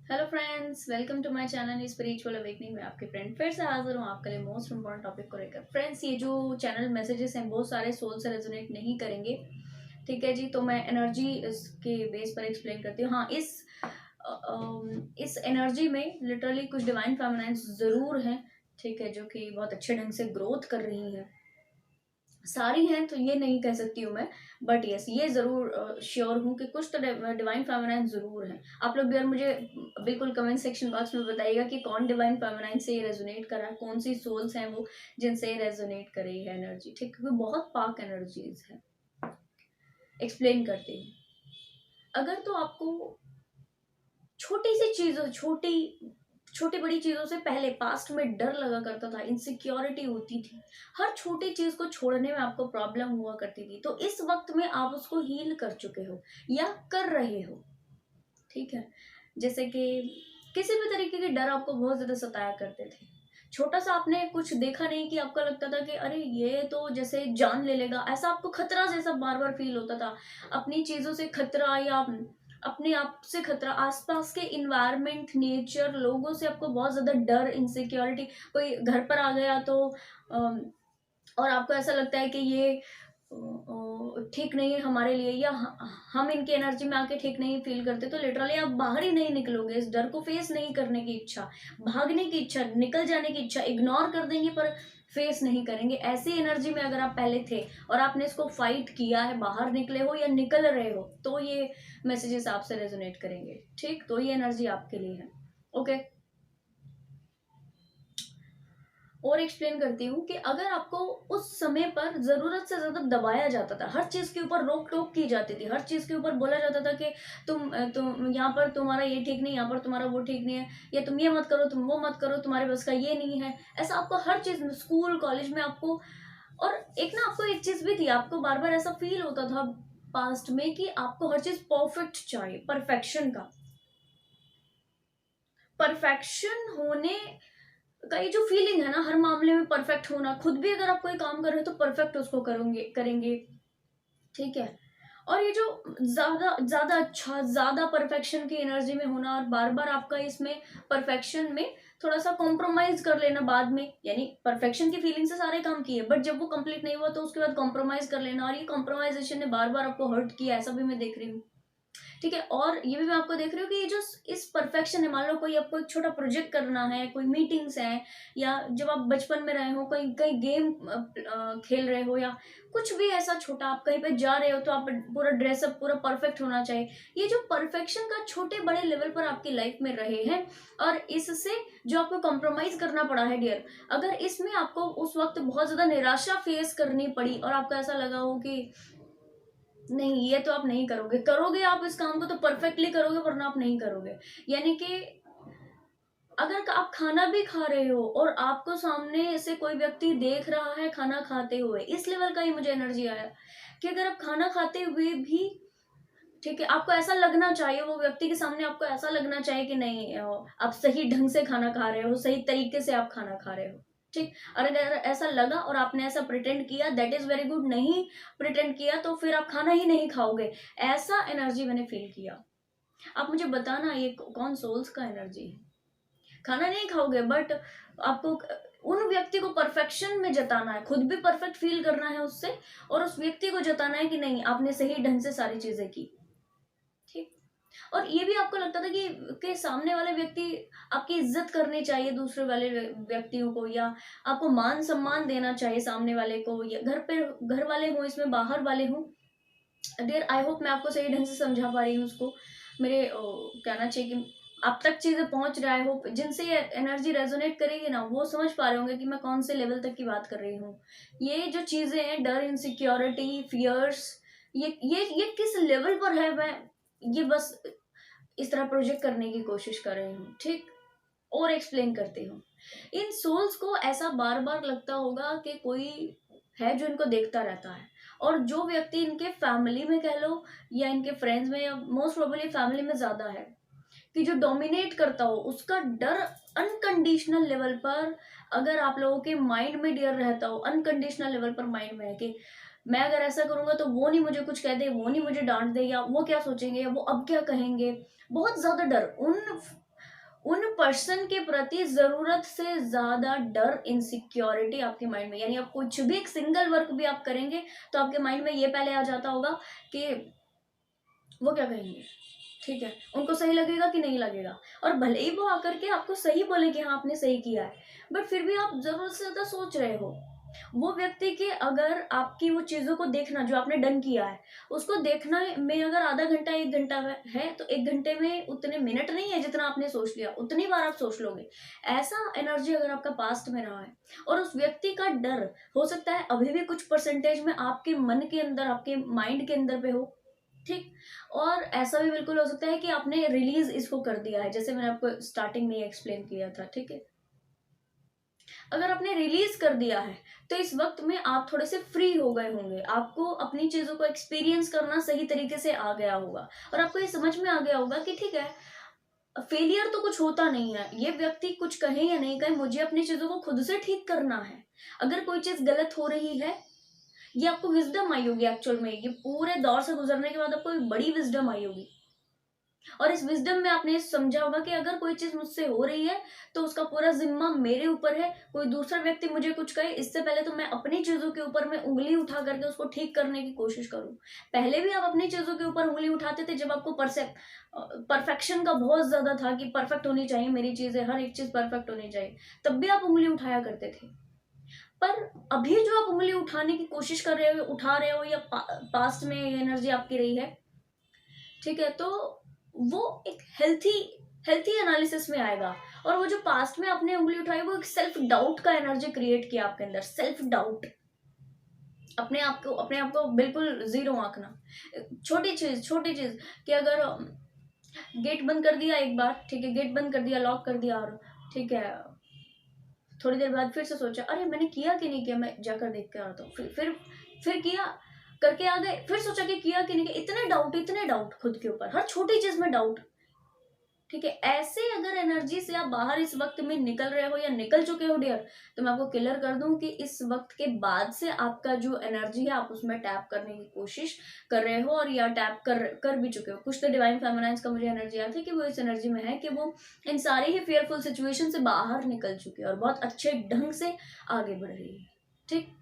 Hello friends, welcome to my channel spiritual awakening में आपके friend फिर से हाजिर हूँ आपके लिए मोस्ट इम्पोर्टेंट टॉपिक को लेकर। फ्रेंड्स, ये जो चैनल मैसेजेस हैं बहुत सारे सोल से रेजोनेट नहीं करेंगे। ठीक है जी, तो मैं एनर्जी इसके बेस पर एक्सप्लेन करती हूँ। हाँ, इस एनर्जी में लिटरली कुछ डिवाइन फेमिनाइन्स जरूर हैं। ठीक है, जो कि बहुत अच्छे ढंग से ग्रोथ कर रही हैं। सारी हैं तो ये नहीं कह सकती हूँ मैं, बट यस, ये जरूर श्योर हूँ कि कुछ तो डिवाइन फेमिनाइन जरूर हैं। आप लोग भी यार मुझे बिल्कुल कमेंट सेक्शन बॉक्स में बताइएगा कि कौन डिवाइन फेमिनाइन से ये रेजोनेट कर रहा है, कौन सी सोल्स हैं वो जिनसे ये रेजोनेट कर रही है एनर्जी। ठीक, क्योंकि बहुत पाक एनर्जीज है। एक्सप्लेन करती हूँ। अगर तो आपको छोटी सी चीजों छोटी छोटी बड़ी चीजों से पहले पास्ट में डर लगा करता था, इनसिक्योरिटी होती थी, हर छोटी चीज को छोड़ने में आपको प्रॉब्लम हुआ करती थी, तो इस वक्त में आप उसको हील कर चुके हो या कर रहे हो। ठीक है, जैसे कि किसी भी तरीके के डर आपको बहुत ज्यादा सताया करते थे। छोटा सा आपने कुछ देखा नहीं कि आपको लगता था कि अरे ये तो जैसे जान ले लेगा, ऐसा आपको खतरा जैसा बार बार फील होता था। अपनी चीजों से खतरा या अपने आप से खतरा, आसपास के इन्वायरमेंट, नेचर, लोगों से आपको बहुत ज्यादा डर, इनसिक्योरिटी। कोई घर पर आ गया तो और आपको ऐसा लगता है कि ये ठीक नहीं है हमारे लिए, या हम इनकी एनर्जी में आके ठीक नहीं फील करते, तो लिटरली आप बाहर ही नहीं निकलोगे। इस डर को फेस नहीं करने की इच्छा, भागने की इच्छा, निकल जाने की इच्छा, इग्नोर कर देंगे पर फेस नहीं करेंगे। ऐसी एनर्जी में अगर आप पहले थे और आपने इसको फाइट किया है, बाहर निकले हो या निकल रहे हो, तो ये मैसेजेस आपसे रेजोनेट करेंगे। ठीक, तो ये एनर्जी आपके लिए है। ओके, और एक्सप्लेन करती हूँ कि अगर आपको उस समय पर जरूरत से ज्यादा दबाया जाता था, हर चीज के ऊपर रोक टोक की जाती थी, हर चीज के ऊपर बोला जाता था कि तुम यहाँ पर तुम्हारा ये ठीक नहीं, यहाँ पर तुम्हारा वो ठीक नहीं है, या तुम ये मत करो, तुम वो मत करो, तुम्हारे बस का ये नहीं है, ऐसा आपको हर चीज में, स्कूल कॉलेज में आपको। और एक ना, आपको एक चीज भी थी, आपको बार बार ऐसा फील होता था पास्ट में कि आपको हर चीज परफेक्ट चाहिए, परफेक्शन का, परफेक्शन होने का ये जो फीलिंग है ना, हर मामले में परफेक्ट होना, खुद भी अगर आप कोई काम कर रहे हो तो परफेक्ट उसको करोगे करेंगे। ठीक है, और ये जो ज्यादा ज्यादा अच्छा, ज्यादा परफेक्शन की एनर्जी में होना, और बार बार आपका इसमें परफेक्शन में थोड़ा सा कॉम्प्रोमाइज कर लेना बाद में, यानी परफेक्शन की फीलिंग से सारे काम किए बट जब वो कंप्लीट नहीं हुआ तो उसके बाद कॉम्प्रोमाइज कर लेना, और ये कॉम्प्रोमाइजेशन ने बार बार आपको हर्ट किया, ऐसा भी मैं देख रही हूँ। ठीक है, और ये भी मैं आपको देख रही हूँ कि ये जो इस परफेक्शन है, मान लो कोई आपको एक छोटा प्रोजेक्ट करना है, कोई मीटिंग्स है, या जब आप बचपन में रहे हो कहीं कहीं गेम खेल रहे हो, या कुछ भी ऐसा छोटा, आप कहीं पे जा रहे हो तो आप पूरा ड्रेसअप पूरा परफेक्ट होना चाहिए। ये जो परफेक्शन का छोटे बड़े लेवल पर आपकी लाइफ में रहे हैं, और इससे जो आपको कॉम्प्रोमाइज करना पड़ा है डियर, अगर इसमें आपको उस वक्त बहुत ज्यादा निराशा फेस करनी पड़ी और आपको ऐसा लगा हो कि नहीं, ये तो आप नहीं करोगे, करोगे आप इस काम को तो परफेक्टली करोगे, वरना आप नहीं करोगे। यानी कि अगर आप खाना भी खा रहे हो और आपको सामने से कोई व्यक्ति देख रहा है खाना खाते हुए, इस लेवल का ही मुझे एनर्जी आया कि अगर आप खाना खाते हुए भी, ठीक है, आपको ऐसा लगना चाहिए, वो व्यक्ति के सामने आपको ऐसा लगना चाहिए कि नहीं, आप सही ढंग से खाना खा रहे हो, सही तरीके से आप खाना खा रहे हो। ठीक, और अगर ऐसा लगा और आपने ऐसा प्रिटेंड किया, दैट इज वेरी गुड। नहीं प्रिटेंड किया तो फिर आप खाना ही नहीं खाओगे। ऐसा एनर्जी मैंने फील किया। आप मुझे बताना ये कौन सोल्स का एनर्जी है। खाना नहीं खाओगे बट आपको उन व्यक्ति को परफेक्शन में जताना है, खुद भी परफेक्ट फील करना है उससे, और उस व्यक्ति को जताना है कि नहीं, आपने सही ढंग से सारी चीजें की। ठीक, और ये भी आपको लगता था कि सामने वाले व्यक्ति, आपकी इज्जत करनी चाहिए दूसरे वाले व्यक्तियों को, या आपको मान सम्मान देना चाहिए सामने वाले को, या घर पे घर वाले हों, इसमें बाहर वाले हों। डियर, आई होप मैं आपको सही ढंग से समझा पा रही हूँ उसको। मेरे कहना चाहिए कि आप तक चीजें पहुंच रहा है, होप जिनसे ये एनर्जी रेजोनेट करेगी ना, वो समझ पा रहे होंगे कि मैं कौन से लेवल तक की बात कर रही हूँ। ये जो चीजें हैं, डर, इनसिक्योरिटी, फियर्स, ये किस लेवल पर है, मैं ये बस इस तरह प्रोजेक्ट करने की कोशिश कर रही हूँ। ठीक, और एक्सप्लेन करती हूँ। इन सोल्स को ऐसा बार बार लगता होगा कि कोई है जो इनको देखता रहता है, और जो व्यक्ति इनके फैमिली में कह लो, या इनके फ्रेंड्स में, या मोस्ट प्रोबेबली फैमिली में ज्यादा है, कि जो डोमिनेट करता हो, उसका डर अनकंडीशनल लेवल पर, अगर आप लोगों के माइंड में डर रहता हो, अनकंडीशनल लेवल पर माइंड में है कि मैं अगर ऐसा करूंगा तो वो नहीं मुझे कुछ कह दे, वो नहीं मुझे डांट दे, या वो क्या सोचेंगे, या वो अब क्या कहेंगे, बहुत ज्यादा डर, उन उन पर्सन के प्रति जरूरत से ज्यादा डर, इनसिक्योरिटी आपके माइंड में, यानी आप कुछ भी एक सिंगल वर्क भी आप करेंगे तो आपके माइंड में ये पहले आ जाता होगा कि वो क्या कहेंगे, ठीक है, उनको सही लगेगा कि नहीं लगेगा। और भले ही वो आकर के आपको सही बोले कि हाँ आपने सही किया है, बट फिर भी आप जरूरत से ज्यादा सोच रहे हो। वो व्यक्ति के अगर आपकी वो चीजों को देखना जो आपने डन किया है, उसको देखना में अगर आधा घंटा 1 घंटा है, तो 1 घंटे में उतने मिनट नहीं है जितना आपने सोच लिया, उतनी बार आप सोच लोगे। ऐसा एनर्जी अगर आपका पास्ट में रहा है, और उस व्यक्ति का डर हो सकता है अभी भी कुछ परसेंटेज में आपके मन के अंदर, आपके माइंड के अंदर पे हो, ठीक। और ऐसा भी बिल्कुल हो सकता है कि आपने रिलीज इसको कर दिया है, जैसे मैंने आपको स्टार्टिंग में एक्सप्लेन किया था, ठीक है। अगर आपने रिलीज कर दिया है तो इस वक्त में आप थोड़े से फ्री हो गए होंगे, आपको अपनी चीजों को एक्सपीरियंस करना सही तरीके से आ गया होगा, और आपको ये समझ में आ गया होगा कि ठीक है, फेलियर तो कुछ होता नहीं है, ये व्यक्ति कुछ कहे या नहीं कहे, मुझे अपनी चीजों को खुद से ठीक करना है। अगर कोई चीज गलत हो रही है, ये आपको विजडम आई होगी एक्चुअल में, ये पूरे दौर से गुजरने के बाद आपको एक बड़ी विजडम आई होगी, और इस विजडम में आपने समझा होगा कि अगर कोई चीज मुझसे हो रही है तो उसका पूरा जिम्मा मेरे ऊपर है। कोई दूसरा व्यक्ति मुझे कुछ कहे, इससे पहले तो मैं अपनी चीजों के ऊपर मैं उंगली उठा करके उसको ठीक करने की कोशिश करूं। पहले भी आप अपनी चीजों के ऊपर उंगली उठाते थे जब आपको परफेक्शन का बहुत ज्यादा था कि परफेक्ट होनी चाहिए मेरी चीजें, हर एक चीज परफेक्ट होनी चाहिए, तब भी आप उंगली उठाया करते थे। पर अभी जो आप उंगली उठाने की कोशिश कर रहे हो, उठा रहे हो, या पास्ट में ये एनर्जी आपकी रही है, ठीक है, तो वो एक हेल्थी हेल्थी एनालिसिस में आएगा। और वो जो पास्ट में आपने उंगली उठाई, वो एक सेल्फ डाउट का एनर्जी क्रिएट किया आपके अंदर, सेल्फ डाउट, अपने आप को बिल्कुल जीरो आंकना। छोटी चीज कि अगर गेट बंद कर दिया एक बार, ठीक है, गेट बंद कर दिया, लॉक कर दिया, और ठीक है, थोड़ी देर बाद फिर से सोचा अरे मैंने किया कि नहीं किया, मैं जाकर देख के आता हूँ, फिर किया, करके आ गए, फिर सोचा कि किया कि नहीं किया, इतने डाउट खुद के ऊपर, हर छोटी चीज में डाउट, ठीक है। ऐसे अगर एनर्जी से आप बाहर इस वक्त में निकल रहे हो या निकल चुके हो डियर, तो मैं आपको क्लियर कर दूं कि इस वक्त के बाद से आपका जो एनर्जी है आप उसमें टैप करने की कोशिश कर रहे हो, और या टैप कर भी चुके हो। कुछ तो डिवाइन फेमिनाइन्स का मुझे एनर्जी आता है कि वो इस एनर्जी में है कि वो इन सारी ही फियरफुल सिचुएशन से बाहर निकल चुके हैं और बहुत अच्छे ढंग से आगे बढ़ रही है, ठीक।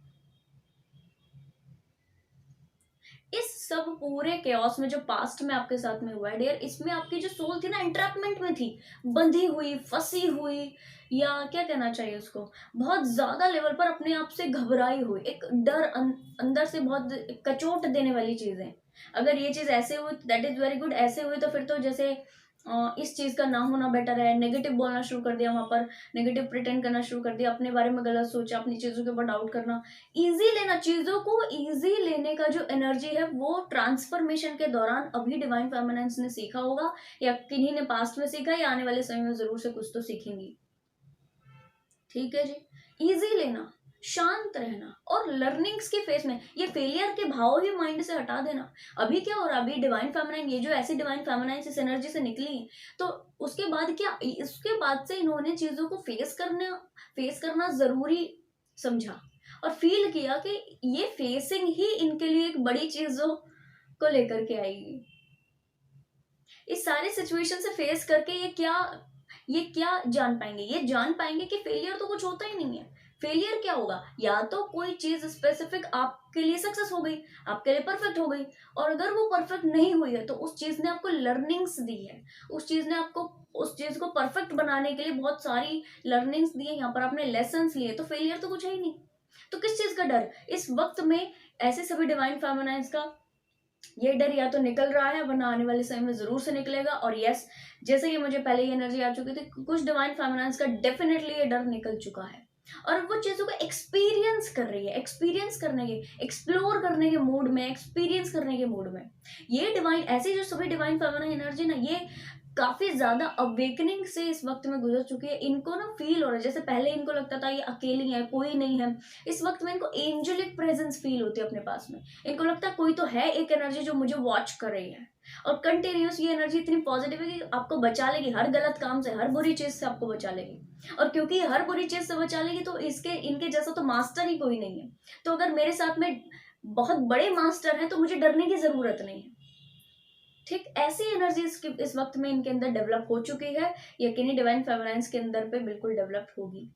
इस सब पूरे केओस में जो पास्ट में आपके साथ में हुआ है डियर, इसमें आपकी जो सोल थी ना, एंट्रैपमेंट में थी, बंधी हुई, फंसी हुई, या क्या कहना चाहिए उसको, बहुत ज्यादा लेवल पर अपने आप से घबराई हुई, एक डर अंदर से बहुत कचोट देने वाली चीजें। अगर ये चीज ऐसे हुई दैट इज वेरी गुड, ऐसे हुई तो फिर तो जैसे इस चीज का ना होना बेटर है, नेगेटिव बोलना शुरू कर दिया, वहां पर नेगेटिव प्रिटेंड करना शुरू कर दिया, अपने बारे में गलत सोचा, अपनी चीजों के ऊपर डाउट करना, इजी लेना, चीजों को इजी लेने का जो एनर्जी है वो ट्रांसफॉर्मेशन के दौरान अभी डिवाइन फेमिनिन्स ने सीखा होगा, या किन्हीं ने पास्ट में सीखा, या आने वाले समय में जरूर से कुछ तो सीखेंगी, ठीक है जी। इजी लेना, शांत रहना, और लर्निंग्स के फेस में ये फेलियर के भाव ही माइंड से हटा देना। अभी क्या हो रहा है, अभी डिवाइन फेमिनाइन, ये जो ऐसी डिवाइन फेमिनाइन इस एनर्जी से निकली, तो उसके बाद क्या, इसके बाद से इन्होंने चीजों को फेस करना जरूरी समझा, और फील किया कि ये फेसिंग ही इनके लिए एक बड़ी चीजों को लेकर के आएगी। इस सारे सिचुएशन से फेस करके ये क्या जान पाएंगे, ये जान पाएंगे कि फेलियर तो कुछ होता ही नहीं है। फेलियर क्या होगा, या तो कोई चीज स्पेसिफिक आपके लिए सक्सेस हो गई, आपके लिए परफेक्ट हो गई, और अगर वो परफेक्ट नहीं हुई है तो उस चीज ने आपको लर्निंग्स दी है, उस चीज ने आपको उस चीज को परफेक्ट बनाने के लिए बहुत सारी लर्निंग्स दी है, यहाँ पर आपने लेसन लिए, तो फेलियर तो कुछ है ही नहीं। तो किस चीज का डर इस वक्त में, ऐसे सभी डिवाइन फेमिनाइन्स का ये डर या तो निकल रहा है, वरना आने वाले समय में जरूर से निकलेगा। और यस, जैसे कि मुझे पहले ये एनर्जी आ चुकी थी, कुछ डिवाइन फेमिनाइन्स का डेफिनेटली ये डर निकल चुका है, और वो चीजों को एक्सपीरियंस कर रही है, एक्सपीरियंस करने के, एक्सप्लोर करने के मूड में, एक्सपीरियंस करने के मूड में। ये डिवाइन, ऐसी जो सभी डिवाइन फेमिनाइन एनर्जी ना, ये काफी ज्यादा अवेकनिंग से इस वक्त में गुजर चुकी है। इनको ना फील हो रहा है, जैसे पहले इनको लगता था ये अकेली है, कोई नहीं है, इस वक्त में इनको एंजेलिक प्रेजेंस फील होती है अपने पास में। इनको लगता है कोई तो है, एक एनर्जी जो मुझे वॉच कर रही है, और कंटिन्यूस ये एनर्जी इतनी पॉजिटिव है कि आपको बचा लेगी हर गलत काम से, हर बुरी चीज से आपको बचा लेगी। और क्योंकि हर बुरी चीज से बचा लेगी, तो इनके जैसा तो मास्टर ही कोई नहीं है। तो अगर मेरे साथ में बहुत बड़े मास्टर हैं तो मुझे डरने की जरूरत नहीं है। ठीक, ऐसी एनर्जी इस वक्त में इनके अंदर डेवलप हो चुकी है, यकीनी डिवाइन फेमिनाइंस के अंदर पे बिल्कुल डेवलप होगी।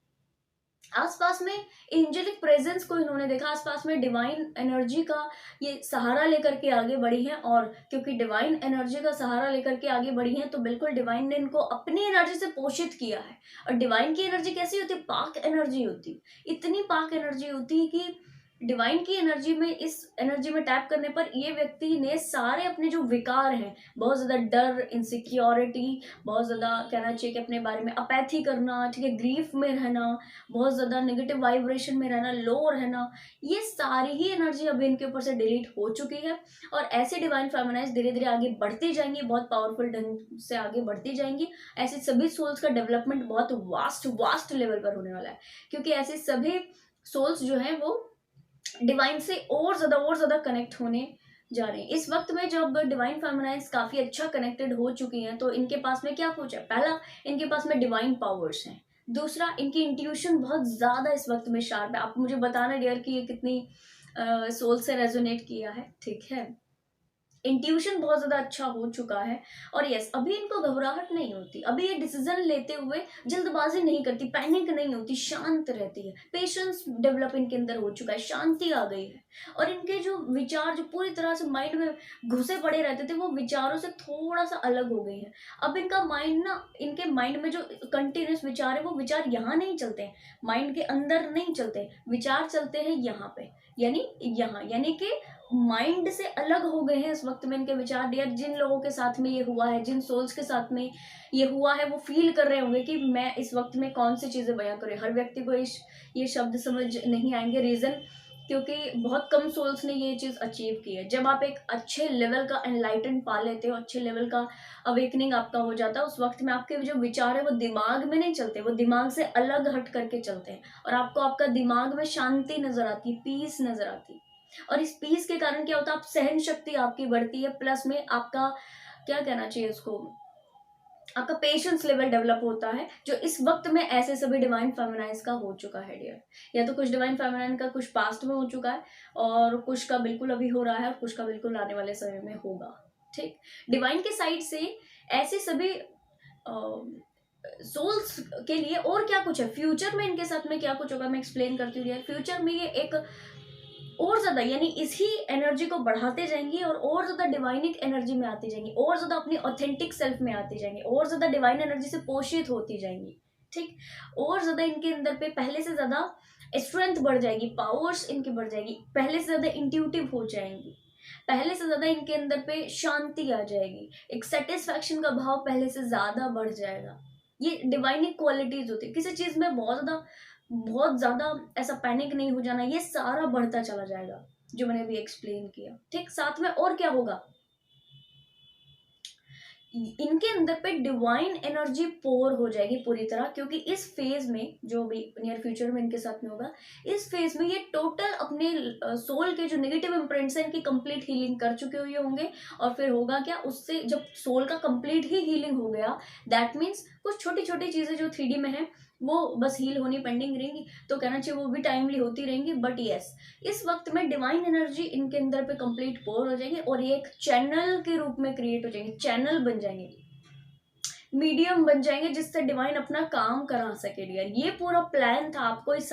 आसपास में एंजेलिक प्रेजेंस को इन्होंने देखा, आसपास में डिवाइन एनर्जी का ये सहारा लेकर के आगे बढ़ी हैं, और क्योंकि डिवाइन एनर्जी का सहारा लेकर के आगे बढ़ी हैं तो बिल्कुल डिवाइन ने इनको अपनी एनर्जी से पोषित किया है। और डिवाइन की एनर्जी कैसी होती है? पाक एनर्जी होती है, इतनी पाक एनर्जी होती है कि डिवाइन की एनर्जी में, इस एनर्जी में टैप करने पर ये व्यक्ति ने सारे अपने जो विकार हैं, बहुत ज्यादा डर, इनसिक्योरिटी, बहुत ज्यादा कहना चाहिए कि अपने बारे में अपैथी करना, ठीक है, ग्रीफ में रहना, बहुत ज्यादा नेगेटिव वाइब्रेशन में रहना, लो रहना, ये सारी ही एनर्जी अभी इनके ऊपर से डिलीट हो चुकी है। और ऐसे डिवाइन फेमिनाइज धीरे धीरे आगे बढ़ती जाएंगी, बहुत पावरफुल ढंग से आगे बढ़ती जाएंगी। ऐसे सभी सोल्स का डेवलपमेंट बहुत वास्ट लेवल पर होने वाला है, क्योंकि ऐसे सभी सोल्स जो है वो डिवाइन से और ज्यादा कनेक्ट होने जा रहे हैं। इस वक्त में जब डिवाइन फेमिनाइज काफी अच्छा कनेक्टेड हो चुकी हैं तो इनके पास में क्या कुछ है? पहला, इनके पास में डिवाइन पावर्स हैं। दूसरा, इनकी इंट्यूशन बहुत ज्यादा इस वक्त में शार्प है। आप मुझे बताना डियर कि ये कितनी सोल से रेजोनेट किया है, ठीक है। इंट्यूशन बहुत ज्यादा अच्छा हो चुका है। और यस, अभी इनको घबराहट नहीं होती, अभी ये डिसीजन लेते हुए जल्दबाजी नहीं करती, पैनिक नहीं होती, शांत रहती है। पेशेंस डेवलप इनके अंदर हो चुका है, शांति आ गई है। और इनके जो विचार जो पूरी तरह से माइंड में घुसे पड़े रहते थे, वो विचारों से थोड़ा सा अलग हो गए हैं। अब इनका माइंड ना, इनके माइंड में जो कंटिन्यूस विचार है, वो विचार यहाँ नहीं चलते हैं, माइंड के अंदर नहीं चलते, विचार चलते हैं यहाँ पे, यानी यहाँ, यानी कि माइंड से अलग हो गए हैं इस वक्त में इनके विचार। डियर, जिन लोगों के साथ में ये हुआ है, जिन सोल्स के साथ में ये हुआ है, वो फील कर रहे होंगे कि मैं इस वक्त में कौन सी चीजें बयां करूँ। हर व्यक्ति को ये शब्द समझ नहीं आएंगे, रीजन क्योंकि बहुत कम सोल्स ने ये चीज अचीव की है। जब आप एक अच्छे लेवल का एनलाइटन पा लेते हो, अच्छे लेवल का अवेकनिंग आपका हो जाता है, उस वक्त में आपके जो विचार है वो दिमाग में नहीं चलते, वो दिमाग से अलग हट करके चलते हैं, और आपको आपका दिमाग में शांति नजर आती है, पीस नजर आती है। और इस पीस के कारण क्या होता है? आप सहन शक्ति आपकी बढ़ती है, प्लस में आपका क्या कहना चाहिए उसको, आपका पेशेंस लेवल डेवलप होता है, जो इस वक्त में ऐसे सभी डिवाइन फेमिनाइज का हो चुका है डियर। या तो कुछ डिवाइन फेमिनाइन का कुछ पास्ट में हो चुका है, और कुछ का बिल्कुल अभी हो रहा है, और कुछ का बिल्कुल आने वाले समय में होगा। ठीक, डिवाइन के साइड से ऐसे सभी सोल्स के लिए और क्या कुछ है, फ्यूचर में इनके साथ में क्या कुछ होगा, मैं एक्सप्लेन करती हूँ डियर। फ्यूचर में ये एक और ज्यादा, यानी इसी एनर्जी को बढ़ाते जाएंगी, और ज्यादा डिवाइनिक एनर्जी में आती जाएंगी, और ज्यादा अपनी ऑथेंटिक सेल्फ में आती जाएंगी, और ज्यादा डिवाइन एनर्जी से पोषित होती जाएंगी। ठीक, और ज्यादा इनके अंदर पे पहले से ज्यादा स्ट्रेंथ बढ़ जाएगी, पावर्स इनकी बढ़ जाएगी, पहले से ज्यादा इंट्यूटिव हो जाएंगी, पहले से ज्यादा इनके अंदर पे शांति आ जाएगी, एक सेटिस्फैक्शन का भाव पहले से ज्यादा बढ़ जाएगा। ये डिवाइनिक क्वालिटीज होती है। किसी चीज में बहुत ज्यादा ऐसा पैनिक नहीं हो जाना, ये सारा बढ़ता चला जाएगा जो मैंने अभी एक्सप्लेन किया। ठीक, साथ में और क्या होगा, इनके अंदर पे डिवाइन एनर्जी पोर हो जाएगी पूरी तरह, क्योंकि इस फेज में जो भी नियर फ्यूचर में इनके साथ में होगा, इस फेज में ये टोटल अपने सोल के जो नेगेटिव इम्प्रिंट्स हैं इनकी कंप्लीट हीलिंग कर चुके हुए होंगे। और फिर होगा क्या, उससे जब सोल का कंप्लीट ही हीलिंग हो गया, दैट मीन्स कुछ छोटी छोटी चीजें जो 3D में है वो बस हील होनी पेंडिंग रहेंगी, तो कहना चाहिए वो भी टाइमली होती रहेंगी। बट यस, इस वक्त में डिवाइन एनर्जी इनके अंदर पे कंप्लीट पोर हो जाएगी, और ये एक चैनल के रूप में क्रिएट हो जाएंगे, चैनल बन जाएंगे, मीडियम बन जाएंगे, जिससे डिवाइन अपना काम करा सके डियर। ये पूरा प्लान था आपको इस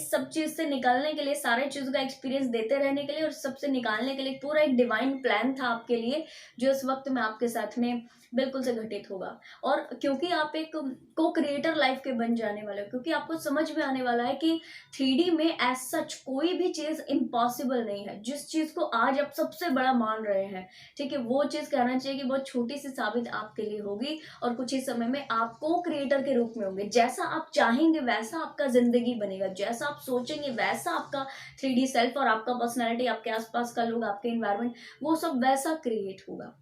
सब चीज से निकलने के लिए, सारे चीजों का एक्सपीरियंस देते रहने के लिए, और सबसे निकालने के लिए पूरा एक डिवाइन प्लान था आपके लिए, जो इस वक्त में आपके साथ में बिल्कुल से घटित होगा। और क्योंकि आप एक को क्रिएटर लाइफ के बन जाने वाले हो, क्योंकि आपको समझ में आने वाला है कि 3D में एज सच कोई भी चीज इम्पॉसिबल नहीं है। जिस चीज को आज आप सबसे बड़ा मान रहे हैं, ठीक है, वो चीज कहना चाहिए कि बहुत छोटी सी साबित आपके लिए होगी, और कुछ ही समय में आप को क्रिएटर के रूप में होंगे। जैसा आप चाहेंगे वैसा आपका जिंदगी बनेगा, जैसा आप सोचेंगे वैसा आपका 3D सेल्फ और आपका पर्सनैलिटी, आपके आसपास का लोग, आपके इन्वायरमेंट, वो सब वैसा क्रिएट होगा।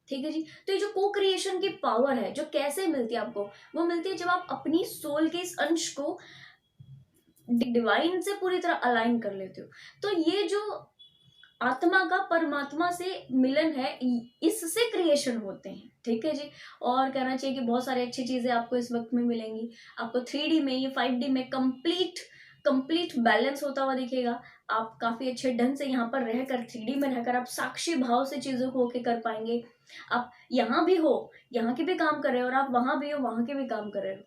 ठीक है जी। तो ये जो को क्रिएशन की पावर है, जो कैसे मिलती है आपको, वो मिलती है जब आप अपनी सोल के इस अंश को डिवाइन से पूरी तरह अलाइन कर लेते हो। तो ये जो आत्मा का परमात्मा से मिलन है, इससे क्रिएशन होते हैं। ठीक है जी। और कहना चाहिए कि बहुत सारी अच्छी चीजें आपको इस वक्त में मिलेंगी। आपको 3D में, ये 5D में कंप्लीट कंप्लीट बैलेंस होता हुआ दिखेगा। आप काफी अच्छे ढंग से यहाँ पर रहकर, 3D में रहकर आप साक्षी भाव से चीजों को होके कर पाएंगे। आप यहाँ भी हो, यहाँ के भी काम कर रहे हो, और आप वहां भी हो, वहां के भी काम कर रहे हो,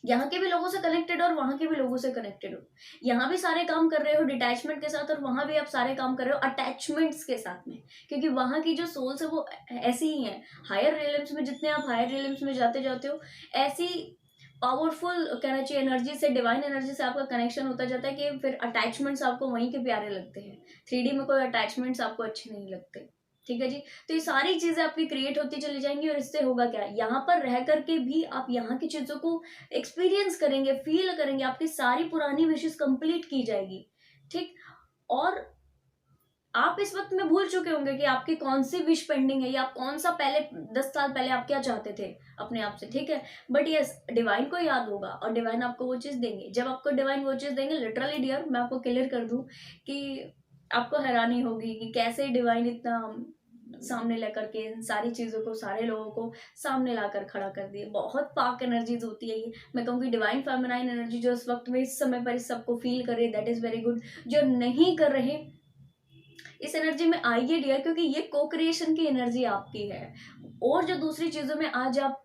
यहाँ के भी लोगों से कनेक्टेड और वहां के भी लोगों से कनेक्टेड हो। यहाँ भी सारे काम कर रहे हो डिटैचमेंट के साथ, और वहां भी आप सारे काम कर रहे हो अटैचमेंट्स के साथ में, क्योंकि वहां की जो सोल्स है वो ऐसी ही है। हायर रियल्म्स में, जितने आप हायर रियल्म्स में जाते जाते हो, ऐसी पावरफुल कहना चाहिए एनर्जी से, डिवाइन एनर्जी से आपका कनेक्शन होता जाता है कि फिर अटैचमेंट्स आपको वहीं के प्यारे लगते हैं। 3D में कोई अटैचमेंट्स आपको अच्छे नहीं लगते। ठीक है जी। तो ये सारी चीजें आपकी क्रिएट होती चली जाएंगी, और इससे होगा क्या, यहाँ पर रह करके भी आप यहाँ की चीजों को एक्सपीरियंस करेंगे, फील करेंगे, आपकी सारी पुरानी विशेष कंप्लीट की जाएगी। ठीक। और आप इस वक्त में भूल चुके होंगे कि आपकी कौन सी विश पेंडिंग है, या आप कौन सा पहले 10 साल पहले आप क्या चाहते थे अपने आप से। ठीक है। बट यस, डिवाइन को याद होगा, और डिवाइन आपको वो चीज देंगे। जब आपको डिवाइन वो चीज देंगे, लिटरली डियर, मैं आपको क्लियर कर दूं कि आपको हैरानी होगी कि कैसे डिवाइन इतना सामने लेकर के इन सारी चीजों को, सारे लोगों को सामने लाकर खड़ा कर दिए। बहुत पाक एनर्जीज होती है ये। मैं कहूँगी डिवाइन फेमिनाइन एनर्जी जो इस वक्त में, इस समय पर इस सबको फील कर रही है, दैट इज वेरी गुड। जो नहीं कर रहे, इस एनर्जी में आइए डियर, क्योंकि ये को क्रिएशन की एनर्जी आपकी है। और जो दूसरी चीजों में आज आप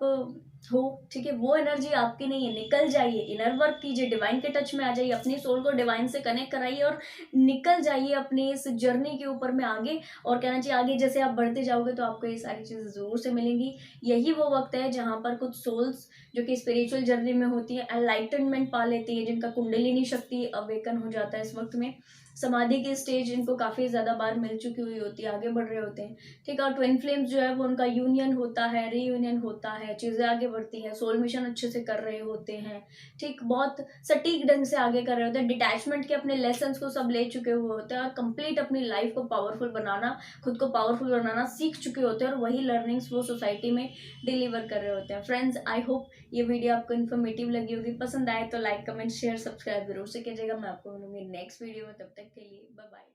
हो, ठीक है, वो एनर्जी आपकी नहीं है। निकल जाइए, इनर वर्क कीजिए, डिवाइन के टच में आ जाइए, अपनी सोल को डिवाइन से कनेक्ट कराइए, और निकल जाइए अपनी इस जर्नी के ऊपर में आगे। और कहना चाहिए आगे जैसे आप बढ़ते जाओगे तो आपको ये सारी चीजें जरूर से मिलेंगी। यही वो वक्त है जहां पर कुछ सोल्स जो कि स्पिरिचुअल जर्नी में होती है, एनलाइटनमेंट पा लेती है, जिनका कुंडलिनी शक्ति अवेकन हो जाता है इस वक्त में। समाधि की स्टेज इनको काफी ज्यादा बार मिल चुकी हुई होती है, आगे बढ़ रहे होते हैं। ठीक है। और ट्विन फ्लेम्स जो है वो उनका यूनियन होता है, रीयूनियन होता है, चीजें आगे बढ़ती है, सोल मिशन अच्छे से कर रहे होते हैं। ठीक, बहुत सटीक ढंग से आगे कर रहे होते हैं, डिटैचमेंट के अपने लेसन्स को सब ले चुके हुए होते हैं, और कंप्लीट अपनी लाइफ को पावरफुल बनाना, खुद को पावरफुल बनाना सीख चुके होते हैं, और वही लर्निंग्स वो सोसाइटी में डिलीवर कर रहे होते हैं। फ्रेंड्स, आई होप ये वीडियो आपको इन्फॉर्मेटिव लगी होगी। पसंद आए तो लाइक, कमेंट, शेयर, सब्सक्राइब जरूर से कीजिएगा। मैं आपको मिलूंगी नेक्स्ट वीडियो में, तब तक के लिए बाय बाय।